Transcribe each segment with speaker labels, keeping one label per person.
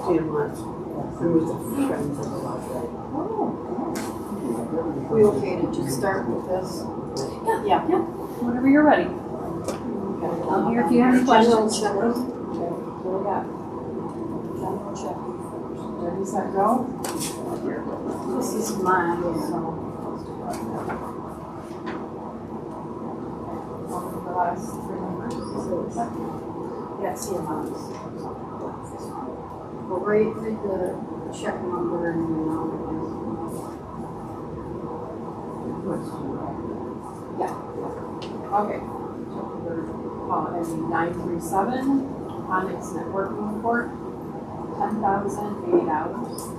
Speaker 1: Stan wants, and with the friends of the library.
Speaker 2: We okay to just start with this?
Speaker 3: Yeah. Whenever you're ready. I'm here if you have any questions.
Speaker 2: General check.
Speaker 3: What we got?
Speaker 2: General check first.
Speaker 3: Ready, set, go?
Speaker 2: This is mine, so.
Speaker 3: One of the last three numbers.
Speaker 2: That's the amounts. Well, read the check number and the amount it is.
Speaker 3: Okay. We're ending 937, Onyx Networking Report, $10,080.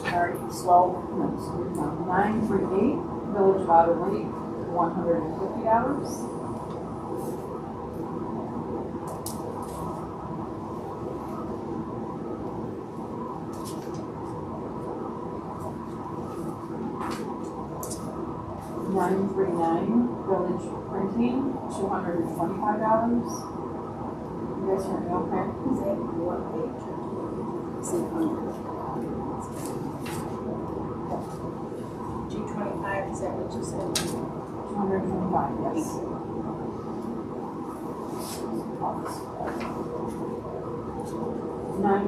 Speaker 3: Sorry, slow. 938, Village of Otter Lake, $150. 939, Village Printing, $225. You guys hear me okay?
Speaker 2: Is that what page? Is it under? G25, is that what you said?
Speaker 3: 225, yes.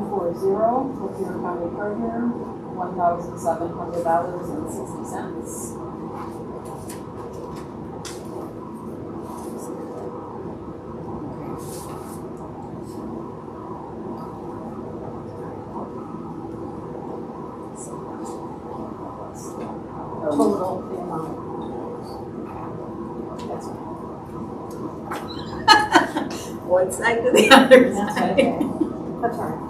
Speaker 3: Lapeer County Treasurer, $1,700.60.
Speaker 2: 'Total the amount.
Speaker 3: That's
Speaker 2: One side to the other
Speaker 3: That's
Speaker 2: side.
Speaker 3: okay.
Speaker 2: That's all right.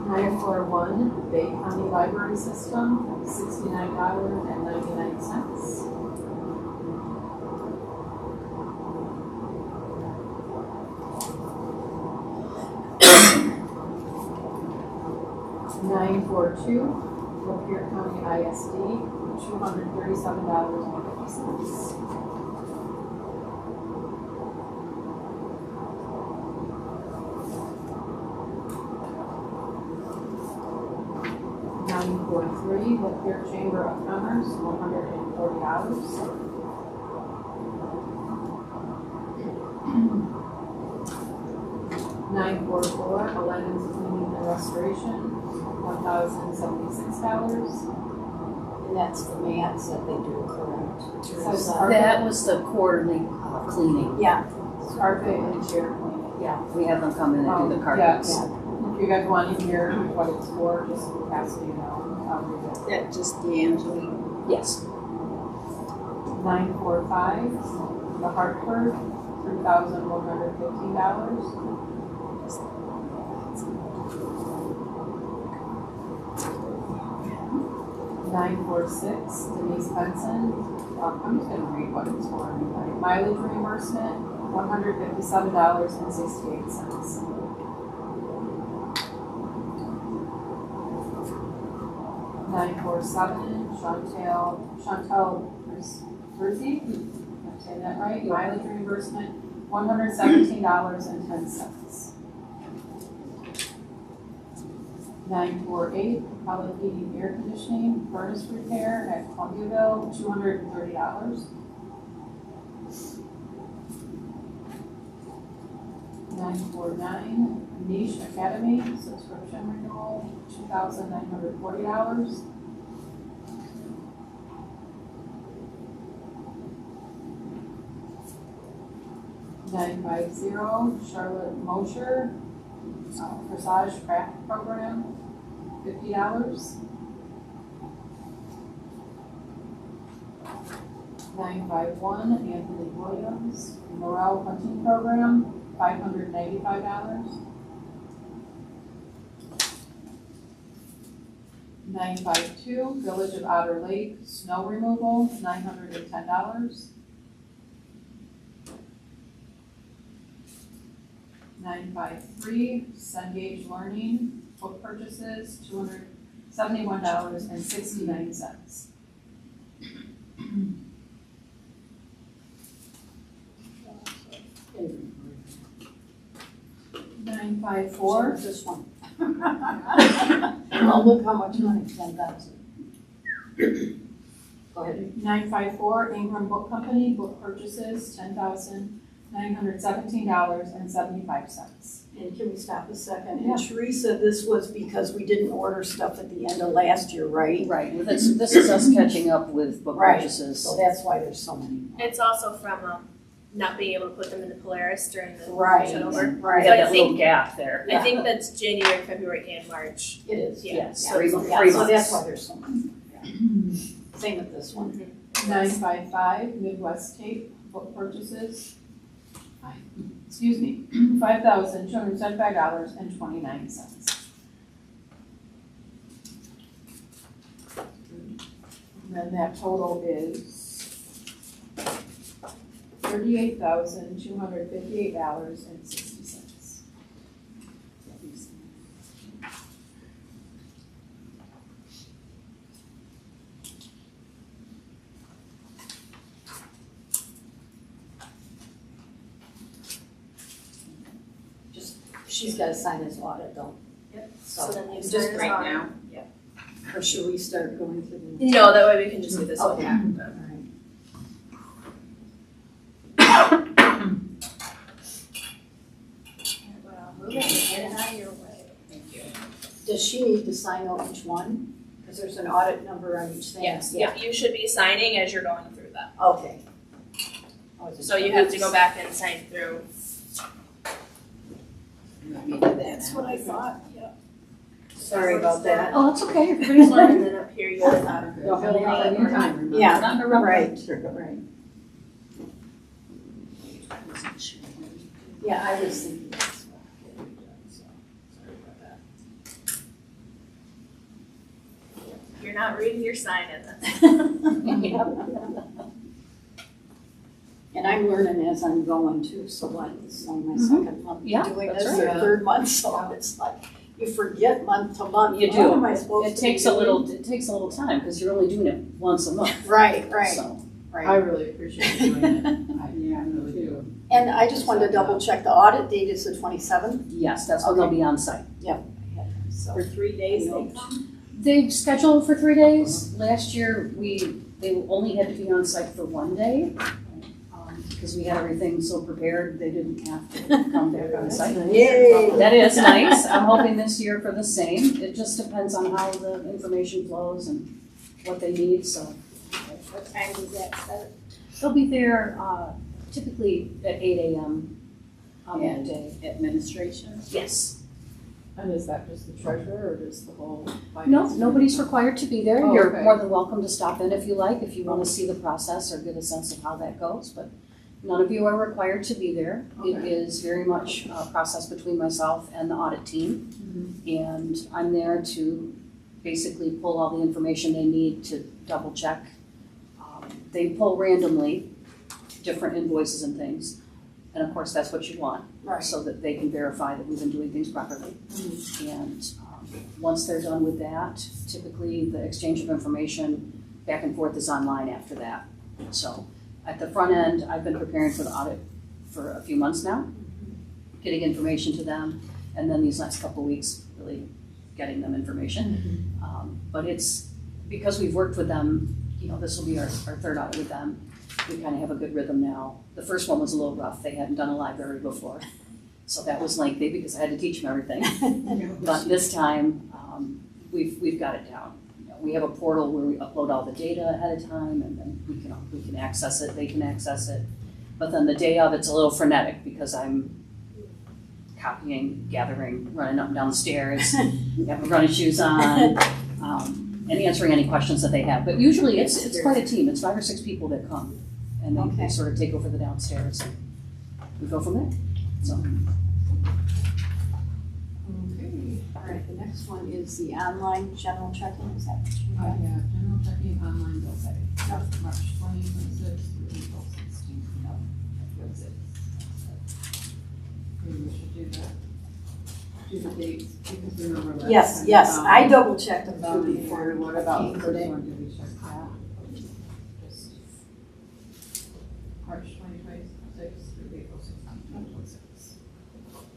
Speaker 3: 941, Bay County Library System, $69.99. 942, Lapeer County ISD, $237.50. 943, Lapeer Chamber of Commerce, $140. 944, Aladdin's Cleaning and Restoration, $1,076.
Speaker 2: And that's the mats that they do, correct?
Speaker 3: Says
Speaker 4: That was the quarterly cleaning.
Speaker 2: Yeah.
Speaker 3: carpet and chair cleaning.
Speaker 2: Yeah.
Speaker 4: We have them come in and do the
Speaker 3: Yeah,
Speaker 4: carpets.
Speaker 3: If you guys want to hear what it's for, just ask me, I'll read it.
Speaker 2: That just the Angeline.
Speaker 4: Yes.
Speaker 3: 945, the Hartford, $3,115. 946, Denise Benson. I'm just going to read what it's for. Mileage reimbursement, $157.68. 947, Chantel Brizzi. I'm saying that right? Mileage reimbursement, $117.10. 948, public heating air conditioning, furnace repair at Columbiaville, $230. 949, Niche Academy, subscription renewal, $2,940. 950, Charlotte Mosher, Corsage Craft Program, $50. 951, Anthony Williams, Morale Hunting Program, $595. 952, Village of Otter Lake, snow removal, $910. 953, Cengage Learning, book purchases, $271.69. 954,
Speaker 2: This one. Well, look how much money, 10,000. Go ahead.
Speaker 3: 954, Ingram Book Company, book purchases, $10,917.75.
Speaker 2: And can we stop a second?
Speaker 3: Yeah.
Speaker 2: And Teresa, this was because we didn't order stuff at the end of last year, right?
Speaker 4: Right, well, this is us catching up with book
Speaker 2: Right.
Speaker 4: purchases.
Speaker 2: So that's why there's so many.
Speaker 5: It's also from not being able to put them in the Polaris during the
Speaker 2: Right.
Speaker 5: turnover.
Speaker 4: We
Speaker 2: Right.
Speaker 5: So I
Speaker 4: have that little
Speaker 5: think-
Speaker 4: gap there.
Speaker 5: I think that's January, February, and March.
Speaker 2: It is.
Speaker 5: Yeah.
Speaker 4: Yes,
Speaker 2: Yeah,
Speaker 4: three
Speaker 2: so
Speaker 4: months.
Speaker 2: that's why there's so many. Yeah. Same with this one.
Speaker 3: 955, Midwest Tape, book purchases, $5,275.29. And then that total is $38,258.60.
Speaker 2: She's got to sign this audit though.
Speaker 5: Yep.
Speaker 2: So
Speaker 5: So then you
Speaker 2: just
Speaker 5: sign
Speaker 2: right
Speaker 5: this on.
Speaker 2: now. Or should we start going through the?
Speaker 5: No, that way we can just do this one.
Speaker 2: Okay. All right.
Speaker 5: Well, move it and get it out of your way.
Speaker 2: Thank you. Does she need to sign out each one? Because there's an audit number on each thing.
Speaker 5: Yes,
Speaker 2: Yeah.
Speaker 5: you should be signing as you're going through them.
Speaker 2: Okay.
Speaker 5: So you have to go back and sign through.
Speaker 2: That's what I thought, yeah. Sorry about that.
Speaker 4: Oh, that's okay, everybody's
Speaker 5: And
Speaker 4: learning.
Speaker 5: then up here you have
Speaker 4: You'll have all that in your time, remember?
Speaker 2: Yeah,
Speaker 4: Not in a rough
Speaker 2: right,
Speaker 4: night.
Speaker 2: right. Yeah, I was thinking that's what I had done, so sorry about that.
Speaker 5: You're not reading, you're signing.
Speaker 2: And I'm learning as I'm going too, so like, this is only my second month
Speaker 4: Yeah,
Speaker 2: doing
Speaker 4: that's
Speaker 2: this,
Speaker 3: right.
Speaker 2: or third month, so it's like, you forget month to month.
Speaker 4: You
Speaker 2: What
Speaker 4: do.
Speaker 2: am I supposed
Speaker 4: It
Speaker 2: to
Speaker 4: takes
Speaker 2: be
Speaker 4: a
Speaker 2: doing?
Speaker 4: little time, because you're only doing it once a month,
Speaker 2: Right, right,
Speaker 4: so.
Speaker 3: I
Speaker 2: right.
Speaker 3: really appreciate you doing it. I really do.
Speaker 2: And I just wanted to double check, the audit date is the 27th,
Speaker 4: Yes, that's when they'll be on site.
Speaker 2: so.
Speaker 1: For 3 days they come?
Speaker 4: They scheduled for 3 days. Last year, they only had to be on site for 1 day. Because we had everything so prepared, they didn't have to come back on site.
Speaker 2: Yay!
Speaker 4: That is nice. I'm hoping this year for the same. It just depends on how the information flows and what they need, so.
Speaker 5: What time does that start?
Speaker 4: They'll be there typically at 8 a.m. on that
Speaker 1: And
Speaker 4: day.
Speaker 1: administration?
Speaker 4: Yes.
Speaker 3: And is that just the treasurer or just the whole finance?
Speaker 4: No, nobody's required to be there.
Speaker 3: Oh,
Speaker 4: You're
Speaker 3: okay.
Speaker 4: more than welcome to stop in if you like, if you want to see the process or get a sense of how that goes, but none of you are required to be there. It
Speaker 3: Okay.
Speaker 4: is very much a process between myself and the audit team. And I'm there to basically pull all the information they need to double check. They pull randomly different invoices and things. And of course, that's what you want,
Speaker 2: Right.
Speaker 4: so that they can verify that we've been doing things properly. And once they're done with that, typically the exchange of information back and forth is online after that. So at the front end, I've been preparing for the audit for a few months now, getting information to them, and then these last couple of weeks, really getting them information. But it's, because we've worked with them, this will be our third audit with them. We kind of have a good rhythm now. The first one was a little rough. They hadn't done a library before. So that was lengthy because I had to teach them everything. But this time, we've got it down. We have a portal where we upload all the data ahead of time, and then we can access it, they can access it. But then the day of, it's a little frenetic because I'm copying, gathering, running up and down the stairs, have my running shoes on, and answering any questions that they have. But usually it's quite a team. It's 5 or 6 people that come, and then they
Speaker 2: Okay.
Speaker 4: sort of take over the downstairs, and we go from there. So.
Speaker 3: Okay, all right, the next
Speaker 2: next one is the online general checking, is that what you
Speaker 3: I
Speaker 2: got?
Speaker 3: have general checking online bill pay, March 2026 through April 16th. No, that's it. Maybe we should do the dates, because remember last time.
Speaker 2: Yes, I double checked them
Speaker 3: About
Speaker 2: too
Speaker 3: the
Speaker 2: before.
Speaker 3: year, what about the
Speaker 2: came
Speaker 3: first
Speaker 2: today.
Speaker 3: one, did we check that? Just March 2026 through April 16th, 2026.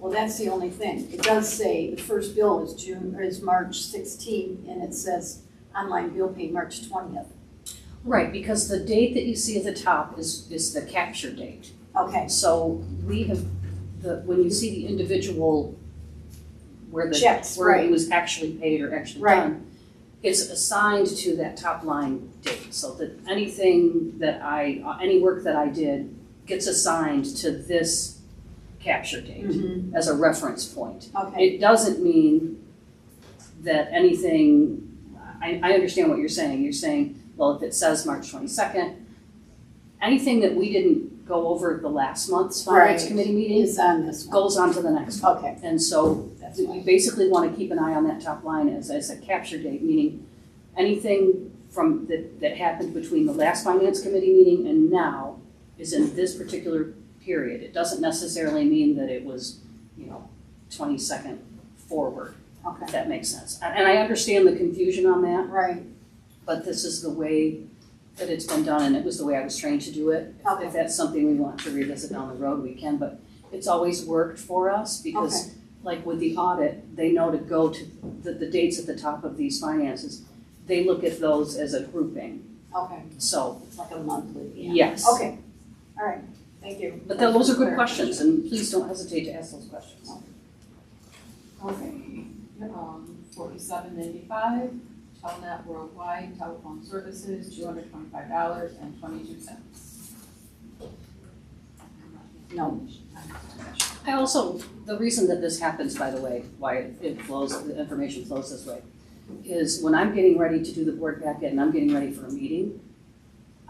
Speaker 2: Well, that's the only thing. It does say the first bill is March 16th, and it says online bill pay March 20th.
Speaker 4: Right, because the date that you see at the top is the capture date.
Speaker 2: Okay,
Speaker 4: So we have, when you see the individual where
Speaker 2: checks,
Speaker 4: where
Speaker 2: right.
Speaker 4: it was actually paid or actually
Speaker 2: Right.
Speaker 4: done, it's assigned to that top line date, so that anything that any work that I did gets assigned to this capture date
Speaker 2: Mhm.
Speaker 4: as a reference point.
Speaker 2: Okay,
Speaker 4: It doesn't mean that anything, I understand what you're saying. You're saying, well, if it says March 22nd, anything that we didn't go over at the last month's finance
Speaker 2: Right.
Speaker 4: committee meeting
Speaker 2: is on this one.
Speaker 4: goes on to the next one.
Speaker 2: Okay,
Speaker 4: And so
Speaker 2: that's
Speaker 4: we
Speaker 2: fine.
Speaker 4: basically want to keep an eye on that top line as a capture date, meaning anything from that happened between the last finance committee meeting and now is in this particular period. It doesn't necessarily mean that it was, 22nd forward, if
Speaker 2: Okay,
Speaker 4: that makes sense. And I understand the confusion on that,
Speaker 2: right,
Speaker 4: but this is the way that it's been done, and it was the way I was trained to do it.
Speaker 2: Okay.
Speaker 4: If that's something we want to revisit down the road, we can, but it's always worked for us because
Speaker 2: okay,
Speaker 4: like with the audit, they know to go to the dates at the top of these finances. They look at those as a grouping,
Speaker 2: okay.
Speaker 4: so,
Speaker 2: It's like a monthly, yeah.
Speaker 4: yes.
Speaker 2: Okay, all right, thank you.
Speaker 4: But those are good questions, and please don't hesitate to ask those questions.
Speaker 3: Okay, 4795, Telnet Worldwide Telephone Services, $225.22.
Speaker 2: No,
Speaker 4: I also, the reason that this happens, by the way, why it flows, the information flows this way, is when I'm getting ready to do the board packet and I'm getting ready for a meeting,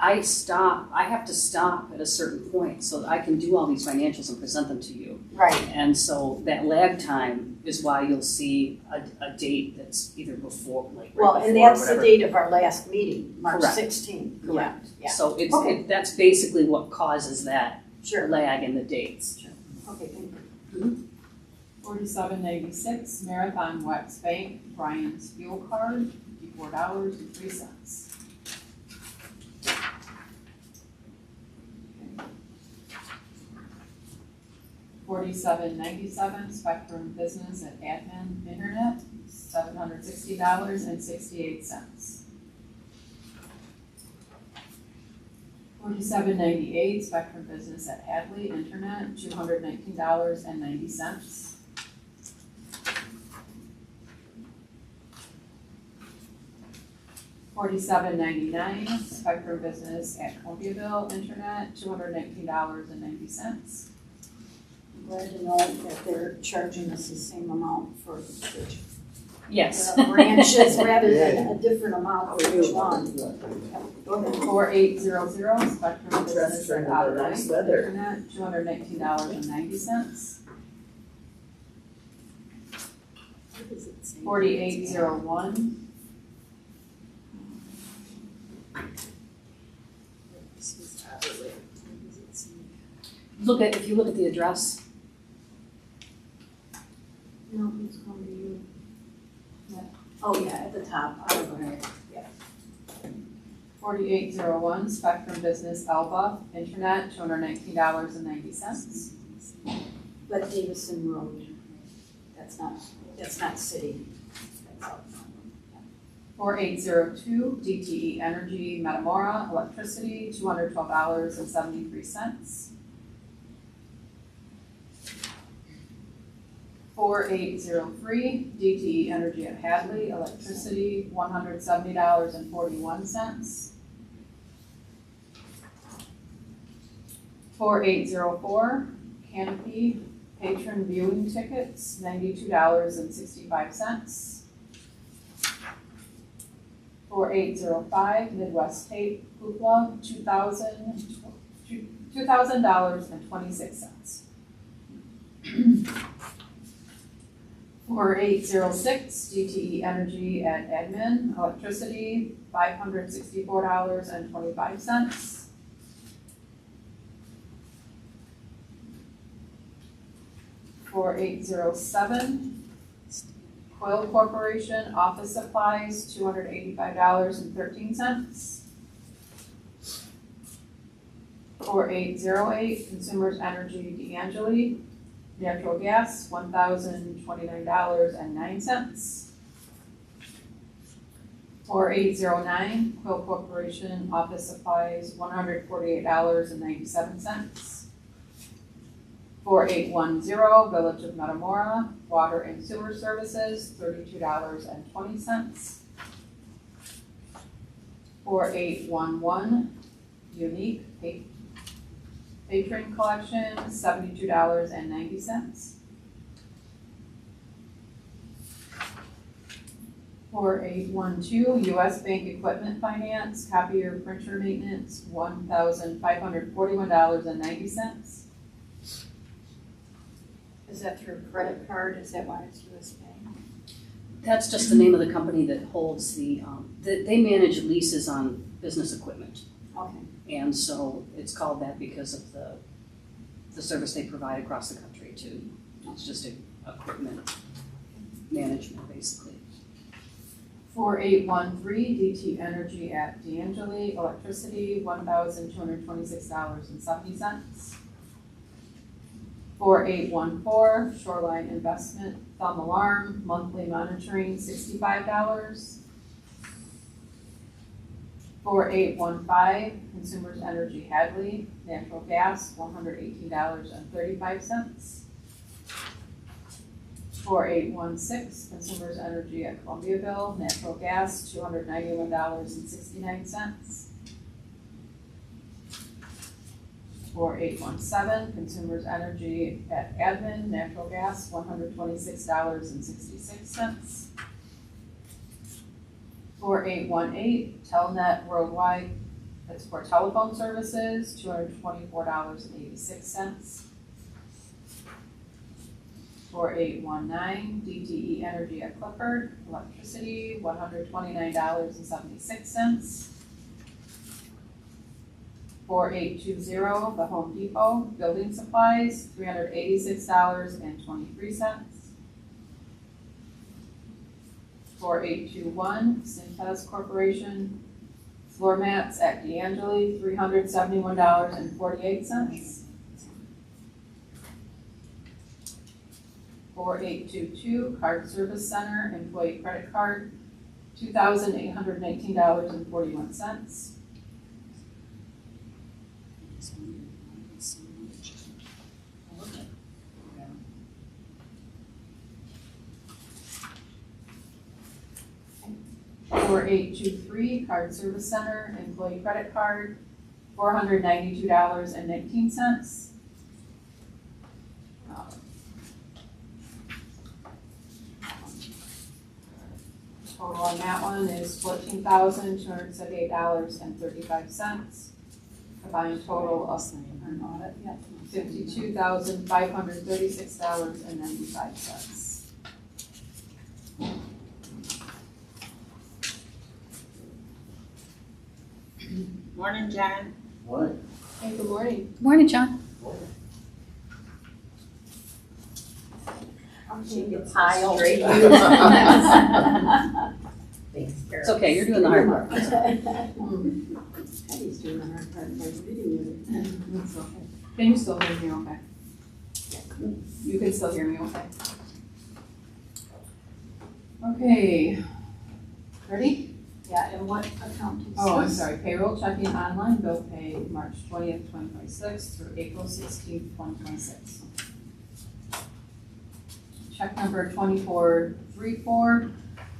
Speaker 4: I have to stop at a certain point so that I can do all these financials and present them to you.
Speaker 2: right,
Speaker 4: And so that lag time is why you'll see a date that's either before, like
Speaker 2: well,
Speaker 4: right
Speaker 2: and
Speaker 4: before or
Speaker 2: that's the
Speaker 4: whatever.
Speaker 2: date of our last meeting, March
Speaker 4: Correct.
Speaker 2: 16th.
Speaker 4: Correct.
Speaker 2: Yeah,
Speaker 4: So
Speaker 2: Okay.
Speaker 4: that's basically what causes that
Speaker 2: sure,
Speaker 4: lag in the dates.
Speaker 2: okay, thank you.
Speaker 3: 4796, Marathon Wax Bank, Brian's Fuel Card, $54.03. 4797, Spectrum Business and Admin Internet, $760.68. 4798, Spectrum Business at Hadley Internet, $219.90. 4799, Spectrum Business at Columbiaville Internet, $219.90.
Speaker 2: I'm glad to know that they're charging us the same amount for the
Speaker 4: Yes.
Speaker 2: branches rather than a different amount for each one.
Speaker 3: 4800, Spectrum Business at
Speaker 6: for the nice weather.
Speaker 3: Internet, $219.90. 4801,
Speaker 4: If you look at the address,
Speaker 2: No, it's going to you. Yeah. Oh, yeah, at the top, okay.
Speaker 3: 4801, Spectrum Business Alba Internet, $219.90.
Speaker 2: But Davison Road, that's not city. That's out.
Speaker 3: 4802, DTE Energy Metamora Electricity, $212.73. 4803, DTE Energy at Hadley Electricity, $170.41. 4804, Canopy Patron Viewing Tickets, $92.65. 4805, Midwest Tape Hoopla, $2,000.26. 4806, DTE Energy at admin, electricity, $564.25. 4807, Quill Corporation, office supplies, $285.13. 4808, Consumers Energy D'Angeli, natural gas, $1,029.09. 4809, Quill Corporation, office supplies, $148.97. 4810, Village of Metamora, water and sewer services, $32.20. 4811, Unique Patron Collection, $72.90. 4812, US Bank Equipment Finance, copier printer maintenance, $1,541.90.
Speaker 2: Is that through credit card? Is that why it's US Bank?
Speaker 4: That's just the name of the company that holds they manage leases on business equipment.
Speaker 2: Okay.
Speaker 4: And so it's called that because of the service they provide across the country too. It's just equipment management, basically.
Speaker 3: 4813, DT Energy at D'Angeli, electricity, $1,226.70. 4814, Shoreline Investment, thumb alarm, monthly monitoring, $65. 4815, Consumers Energy Hadley, natural gas, $118.35. 4816, Consumers Energy at Columbiaville, natural gas, $291.69. 4817, Consumers Energy at admin, natural gas, $126.66. 4818, Telnet Worldwide, that's for telephone services, $224.86. 4819, DTE Energy at Clifford, electricity, $129.76. 4820, The Home Depot, building supplies, $386.23. 4821, Cintas Corporation, floor mats at D'Angeli, $371.48. 4822, Card Service Center, employee credit card, $2,819.41. 4823, Card Service Center, employee credit card, $492.19. Total on that one is $14,278.35. Combined total of $52,536.95.
Speaker 1: Morning, John.
Speaker 6: Morning.
Speaker 3: Hey, good morning.
Speaker 4: Good morning, John.
Speaker 1: Pile.
Speaker 4: It's okay, you're doing the hard part.
Speaker 3: He's doing the hard part by reading it. Can you still hear me okay? You can still hear me okay? Okay. Ready?
Speaker 2: Yeah, and what account is this?
Speaker 3: Oh, I'm sorry, payroll checking online bill pay March 20th, 2026 through April 16th, 2026. Check number 2434,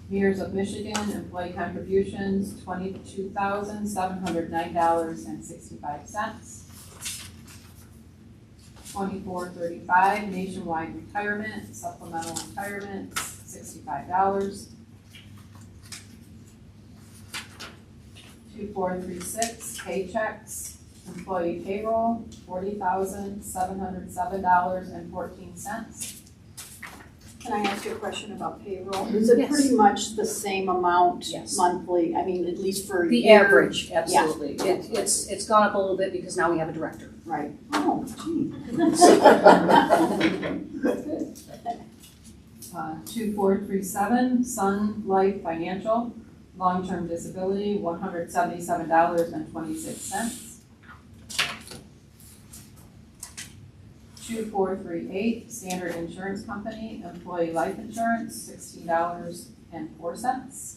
Speaker 3: Mears of Michigan, employee contributions, $22,709.65. 2435, Nationwide Retirement, supplemental retirement, $65. 2436, paychecks, employee payroll, $40,707.14.
Speaker 2: Can I ask you a question about payroll? Is it
Speaker 4: Yes.
Speaker 2: pretty much the same amount
Speaker 4: Yes.
Speaker 2: monthly? I mean, at least for a
Speaker 4: The
Speaker 2: year?
Speaker 4: average, absolutely. It's gone up a little bit because now we have a director.
Speaker 2: Right. Oh, gee.
Speaker 3: 2437, Sun Life Financial, long-term disability, $177.26. 2438, Standard Insurance Company, employee life insurance, $16.04.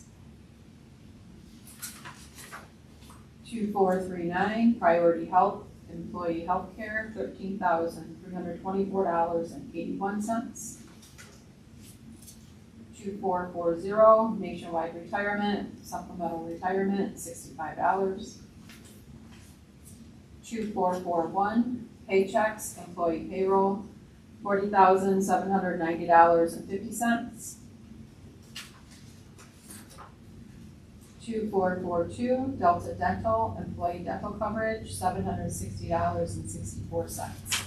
Speaker 3: 2439, Priority Health, employee health care, $13,324.81. 2440, Nationwide Retirement, supplemental retirement, $65. 2441, Paychecks, employee payroll, $40,790.50. 2442, Delta Dental, employee dental coverage, $760.64.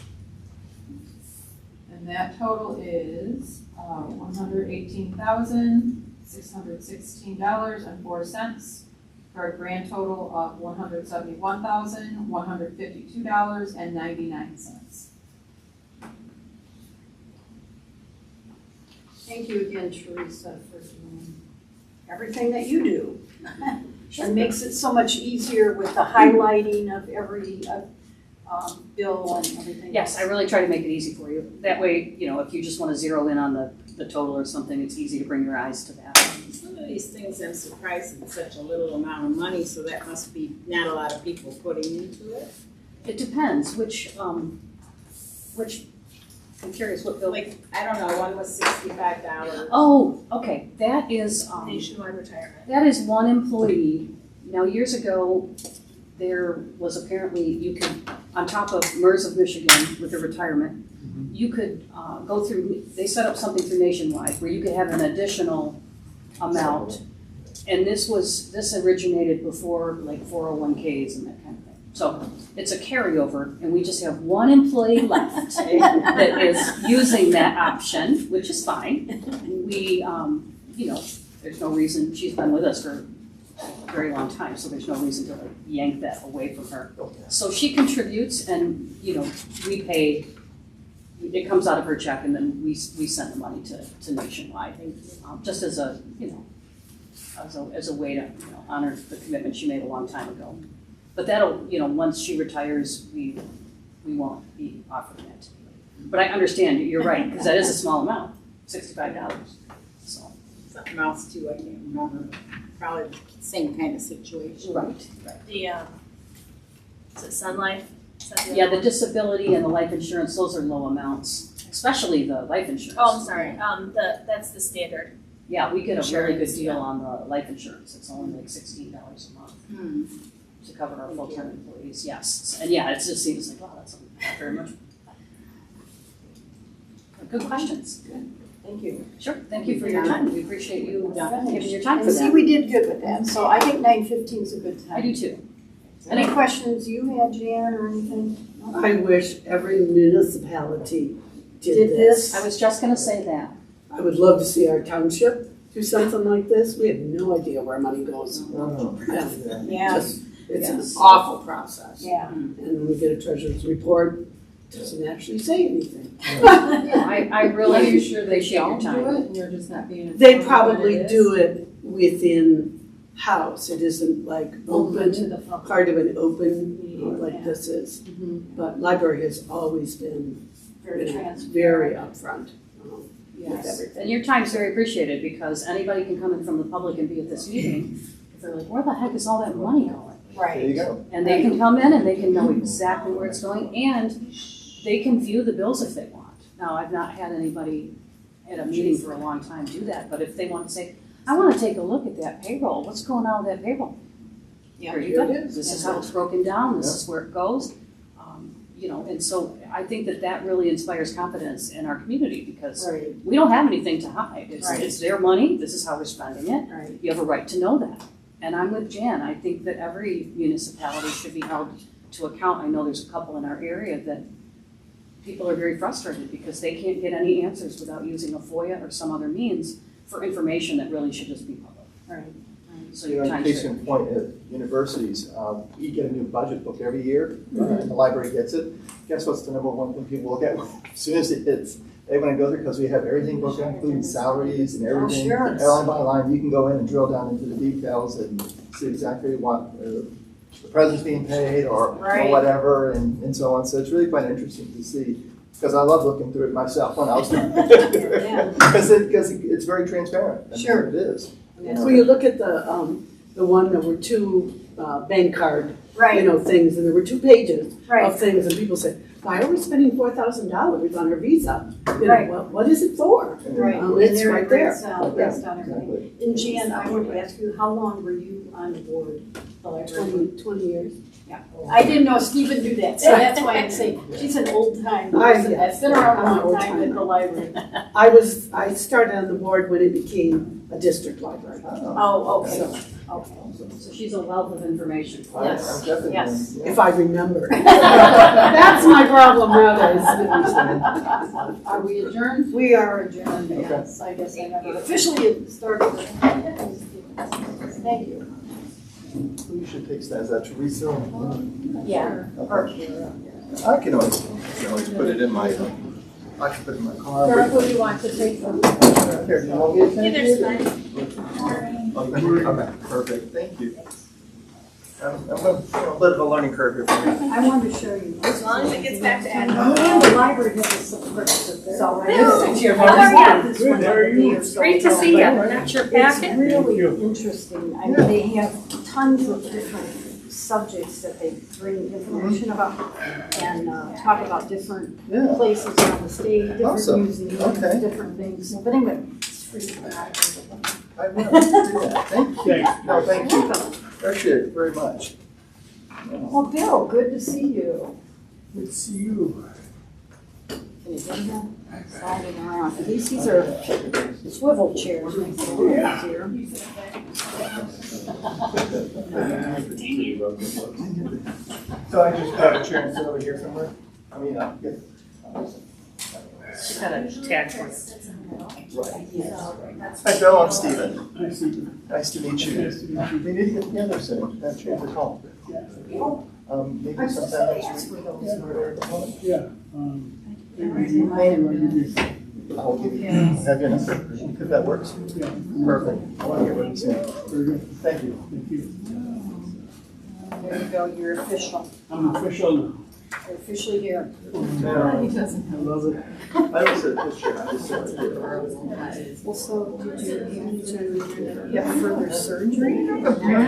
Speaker 3: And that total is $118,616.04 for a grand total of $171,152.99.
Speaker 2: Thank you again, Teresa, for doing everything that you do. It makes it so much easier with the highlighting of every bill and everything.
Speaker 4: Yes, I really try to make it easy for you. That way, you know, if you just want to zero in on the total or something, it's easy to bring your eyes to that.
Speaker 1: Some of these things I'm surprised it's such a little amount of money, so that must be not a lot of people putting into it.
Speaker 4: It depends which, I'm curious what bill.
Speaker 1: Like, I don't know, one was $65.
Speaker 4: Oh, okay, that is,
Speaker 5: Nationwide retirement.
Speaker 4: that is one employee. Now, years ago, there was apparently, you could, on top of MERS of Michigan with the retirement, you could go through, they set up something through Nationwide where you could have an additional amount. And this originated before like 401ks and that kind of thing. So it's a carryover, and we just have one employee left that is using that option, which is fine. We, you know, there's no reason, she's been with us for a very long time, so there's no reason to like yank that away from her. So she contributes, and, you know, we pay, it comes out of her check, and then we send the money to Nationwide, just as a, you know, as a way to, you know, honor the commitment she made a long time ago. But that'll, you know, once she retires, we won't be offering that to you. But I understand, you're right, because that is a small amount, $65, so.
Speaker 1: Something else too, I can't remember. Probably the same kind of situation.
Speaker 4: Right.
Speaker 5: The, is it Sun Life? Is that
Speaker 4: Yeah,
Speaker 5: other
Speaker 4: the
Speaker 5: one?
Speaker 4: disability and the life insurance, those are low amounts, especially the life insurance.
Speaker 5: Oh, I'm sorry, that's the standard.
Speaker 4: Yeah, we get a really good
Speaker 5: Insurance,
Speaker 4: deal
Speaker 5: yeah.
Speaker 4: on the life insurance, it's only like $16 a month to cover our full-time employees, yes. And yeah, it just seems like, wow, that's not very much. Good questions.
Speaker 2: Thank you.
Speaker 4: Sure, thank you for your time, we appreciate you giving your time for
Speaker 2: And see,
Speaker 4: that.
Speaker 2: we did good with that, so I think 9:15 is a good
Speaker 4: I
Speaker 2: time.
Speaker 4: do too.
Speaker 2: Any questions you had, Jan, or anything? No?
Speaker 6: I wish every municipality
Speaker 2: Did
Speaker 6: did
Speaker 2: this?
Speaker 6: this.
Speaker 4: I was just gonna say that.
Speaker 6: I would love to see our township do something like this. We have no idea where money goes.
Speaker 2: Yeah,
Speaker 6: Just- It's an
Speaker 4: Yes.
Speaker 6: awful process.
Speaker 2: yeah.
Speaker 6: And when we get a treasurer's report, it doesn't actually say anything.
Speaker 4: I really
Speaker 3: Are you sure they
Speaker 4: appreciate your
Speaker 3: don't do
Speaker 4: time.
Speaker 3: it and you're just not being informed?
Speaker 6: They
Speaker 3: of what
Speaker 6: probably
Speaker 3: it is?
Speaker 6: do it within house. It isn't like
Speaker 2: Open to
Speaker 6: open,
Speaker 2: the public.
Speaker 6: part of an open
Speaker 2: Meeting,
Speaker 6: like
Speaker 2: yeah.
Speaker 6: this is.
Speaker 3: Mhm.
Speaker 6: But library has always been
Speaker 2: Very transparent.
Speaker 6: very upfront with
Speaker 4: Yes,
Speaker 6: everything.
Speaker 4: and your time's very appreciated, because anybody can come in from the public and be at this meeting. If they're like, where the heck is all that money going?
Speaker 2: Right.
Speaker 7: There you go.
Speaker 4: And they can come in and they can know exactly where it's going, and they can view the bills if they want. Now, I've not had anybody at a meeting for a long time do that, but if they want to say, I want to take a look at that payroll, what's going on with that payroll? Here you go,
Speaker 6: Here it is.
Speaker 4: this is how it's broken down, this is where it goes. You know, and so I think that really inspires confidence in our community, because
Speaker 2: Right,
Speaker 4: we don't have anything to hide.
Speaker 2: Right.
Speaker 4: It's their money, this is how we're spending it.
Speaker 2: right.
Speaker 4: You have a right to know that. And I'm with Jan, I think that every municipality should be held to account. I know there's a couple in our area that people are very frustrated because they can't get any answers without using a FOIA or some other means for information that really should just be public.
Speaker 2: Right.
Speaker 4: So
Speaker 7: You
Speaker 4: your
Speaker 7: know,
Speaker 4: time's
Speaker 7: case in point, at universities, you get a new budget book every year, and the library gets it. Guess what's the number one thing people look at as soon as it hits? They want to go there because we have everything broken down, including salaries and everything.
Speaker 2: sure.
Speaker 7: And line by line, you can go in and drill down into the details and see exactly what the president's being paid or
Speaker 2: Right.
Speaker 7: whatever, and so on. So it's really quite interesting to see, because I love looking through it myself when I was doing it.
Speaker 2: Yeah.
Speaker 7: Because it's very transparent. I mean,
Speaker 2: Sure.
Speaker 7: It is.
Speaker 6: So you look at the one, there were two bank card,
Speaker 2: Right,
Speaker 6: things, and there were 2 pages
Speaker 2: right.
Speaker 6: of things, and people said, why are we spending $4,000 on our visa?
Speaker 2: Right.
Speaker 6: Well, what is it for?
Speaker 2: Right,
Speaker 6: It's
Speaker 2: and
Speaker 6: right
Speaker 2: it
Speaker 6: there.
Speaker 2: breaks down,
Speaker 7: Yeah,
Speaker 2: breaks down everything.
Speaker 7: Exactly.
Speaker 2: And Jan, I want to ask you, how long were you on the board? The library?
Speaker 6: 20 years.
Speaker 2: I didn't know Stephen knew that, so that's why I'm saying, she's an old time person that's been around a long time at the library.
Speaker 6: I started on the board when it became a district library.
Speaker 2: Oh, okay,
Speaker 6: So,
Speaker 2: okay.
Speaker 4: So she's a wealth of information.
Speaker 2: Yes,
Speaker 7: I'm definitely,
Speaker 2: yes.
Speaker 7: yeah.
Speaker 6: if I remember. That's my problem nowadays.
Speaker 2: Are we adjourned? We are adjourned, yes. I guess I never officially started. Thank you.
Speaker 7: Who you should take stats, that Teresa?
Speaker 2: Yeah.
Speaker 7: I can always put it in my, I can put it in my car.
Speaker 2: Sarah, who do you want to take from?
Speaker 7: Here, do you want me to take
Speaker 5: Either's
Speaker 7: it?
Speaker 5: fine.
Speaker 7: Okay, perfect, thank you. I'm going, a bit of a learning curve here for me.
Speaker 2: I wanted to show you.
Speaker 5: As long as it gets back to
Speaker 2: And
Speaker 5: admin.
Speaker 2: the library has a subscription, so I
Speaker 5: Hello.
Speaker 2: listened to your
Speaker 5: How are
Speaker 2: got
Speaker 5: you?
Speaker 2: this one the other day or so
Speaker 5: Great to
Speaker 2: ago,
Speaker 5: see you.
Speaker 2: but
Speaker 5: Not your
Speaker 2: It's
Speaker 5: packet.
Speaker 2: really interesting. I mean, they have tons of different subjects that they bring information about and talk about different
Speaker 7: Yeah,
Speaker 2: places around the state, different
Speaker 7: Awesome.
Speaker 2: museums,
Speaker 7: Okay.
Speaker 2: different things. But anyway, it's free for the
Speaker 7: I will do that, thank you. No, thank you,
Speaker 2: Welcome.
Speaker 7: appreciate it very much.
Speaker 2: Well, Bill, good to see you.
Speaker 6: Good to see you.
Speaker 2: Can you get him? Sliding around. At least these are swivel chairs, makes it a little easier.
Speaker 7: So I just got a chair and sit over here somewhere? I mean, get.
Speaker 5: She got a tag for us.
Speaker 7: Hi, Bill, I'm Stephen.
Speaker 6: Hi, Stephen.
Speaker 7: Nice to meet you.
Speaker 6: Nice to meet you.
Speaker 7: We need to get together soon, that chairs are called. Maybe sometime next week.
Speaker 6: Yeah.
Speaker 7: I'll give you, have your number, if that works. Perfect, I want to get rid of it soon.
Speaker 6: Very good.
Speaker 7: Thank you.
Speaker 6: Thank you.
Speaker 2: There you go, you're official.
Speaker 6: I'm official now.
Speaker 2: You're officially here.
Speaker 7: Yeah.
Speaker 6: I love it.
Speaker 7: I was at this chair, I just said it.
Speaker 2: Well, so did you have further surgery?